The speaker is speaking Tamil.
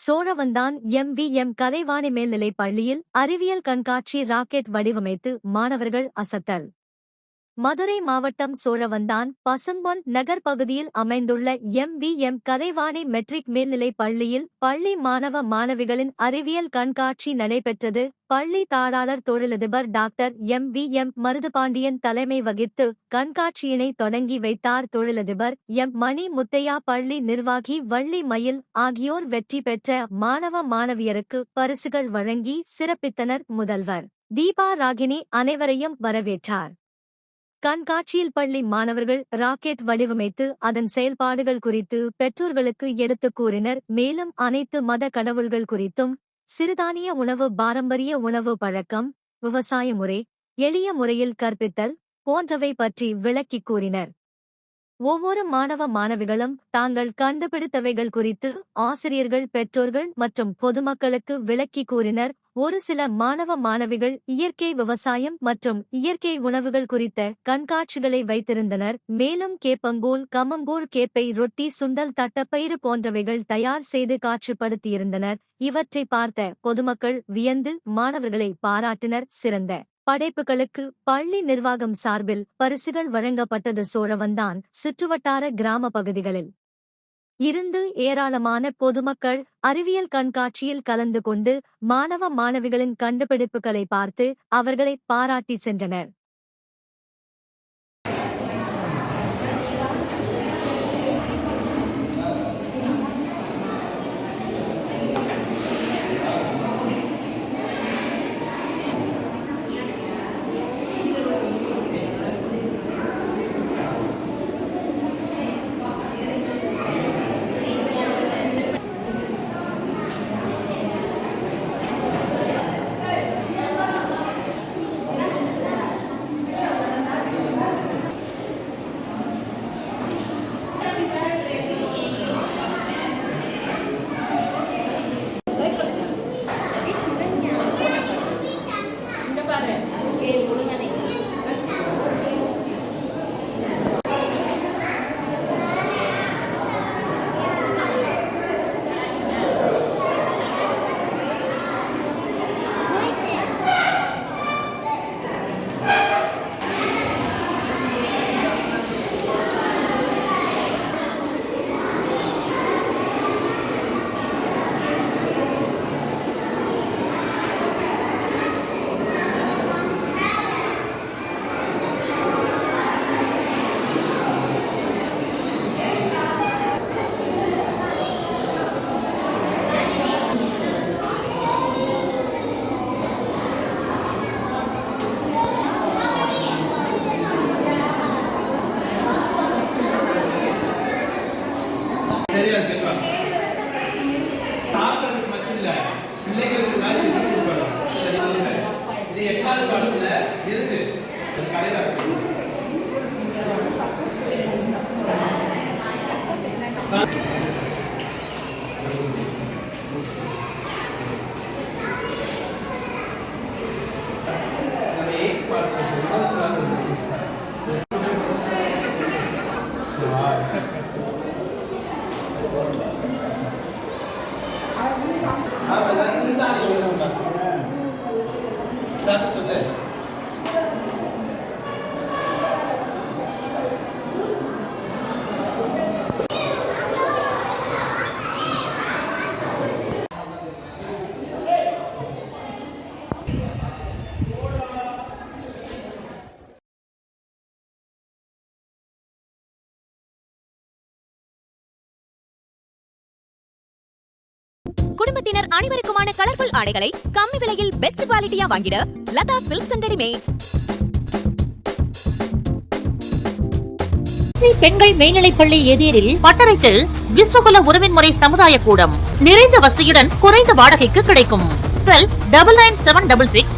சோழவந்தான் MVM கலைவாணி மேல்நிலைப் பள்ளியில் அறிவியல் கண்காட்சி ராக்கெட் வடிவமைத்து மாணவர்கள் அசத்தல். மதுரை மாவட்டம் சோழவந்தான் பசும்பொன் நகர் பகுதியில் அமைந்துள்ள MVM கலைவாணி மெட்ரிக் மேல்நிலைப் பள்ளியில் பள்ளி மாணவ மாணவிகளின் அறிவியல் கண்காட்சி நடைபெற்றது. பள்ளி தாளாளர் தொழிலதிபர் டாக்டர் MVM மருதுபாண்டியன் தலைமை வகித்து கண்காட்சியினை தொடங்கி வைத்தார். தொழிலதிபர் மணி முத்தையா, பள்ளி நிர்வாகி வள்ளி மயில் ஆகியோர் வெற்றி பெற்ற மாணவ மாணவியருக்கு பரிசுகள் வழங்கி சிறப்பித்தனர். முதல்வர் தீபா ராகினி அனைவரையும் வரவேற்றார். கண்காட்சியில் பள்ளி மாணவர்கள் ராக்கெட் வடிவமைத்து அதன் செயல்பாடுகள் குறித்து பெற்றோர்களுக்கு எடுத்துக் கூறினர். மேலும் அனைத்து மத கடவுள்கள் குறித்தும், சிறுதானிய உணவு, பாரம்பரிய உணவு பழக்கம், விவசாய முறை, எளிய முறையில் கற்பித்தல் போன்றவை பற்றி விளக்கிக் கூறினர். ஒவ்வொரு மாணவ மாணவிகளும் தாங்கள் கண்டுபிடித்தவைகள் குறித்து ஆசிரியர்கள், பெற்றோர்கள் மற்றும் பொதுமக்களுக்கு விளக்கி கூறினர். ஒரு சில மாணவ மாணவிகள் இயற்கை விவசாயம் மற்றும் இயற்கை உணவுகள் குறித்த கண்காட்சிகளை வைத்திருந்தனர். மேலும் கேப்பங்கூழ், கம்மங்கூழ், கேப்பை ரொட்டி, சுண்டல், தட்டப்பயிறு போன்றவைகள் தயார் செய்து காட்சிப்படுத்தியிருந்தனர். இவற்றை பார்த்த பொதுமக்கள் வியந்து மாணவர்களை பாராட்டினர். சிறந்த படைப்புகளுக்கு பள்ளி நிர்வாகம் சார்பில் பரிசுகள் வழங்கப்பட்டது. சோழவந்தான் சுற்றுவட்டார கிராம பகுதிகளில் இருந்து ஏராளமான பொதுமக்கள் அறிவியல் கண்காட்சியில் கலந்து கொண்டு மாணவ மாணவிகளின் கண்டுபிடிப்புகளை பார்த்து அவர்களை பாராட்டி சென்றனர். சாப்பிட்றதுக்கு மட்டும் இல்ல, பிள்ளைகளுக்கு மேட்ச் கொடுக்கணும். இது 8வது பாடத்துல இருக்கு. கடையில சொல்லு. குடும்பத்தினர் அனைவருக்குமான கலர்ஃபுல் ஆடைகளை கம்மி விலையில் பெஸ்ட் குவாலிட்டியா வாங்கிட லதா சில்க்ஸ் அண்ட் ரெடிமேட்ஸ். பெண்கள் மேல்நிலைப்பள்ளி எதிரில் பட்டறைத்தில் விஸ்வகுல உறவின்முறை சமுதாய கூடம் நிறைந்த வசதியுடன் குறைந்த வாடகைக்கு கிடைக்கும். செல் 9976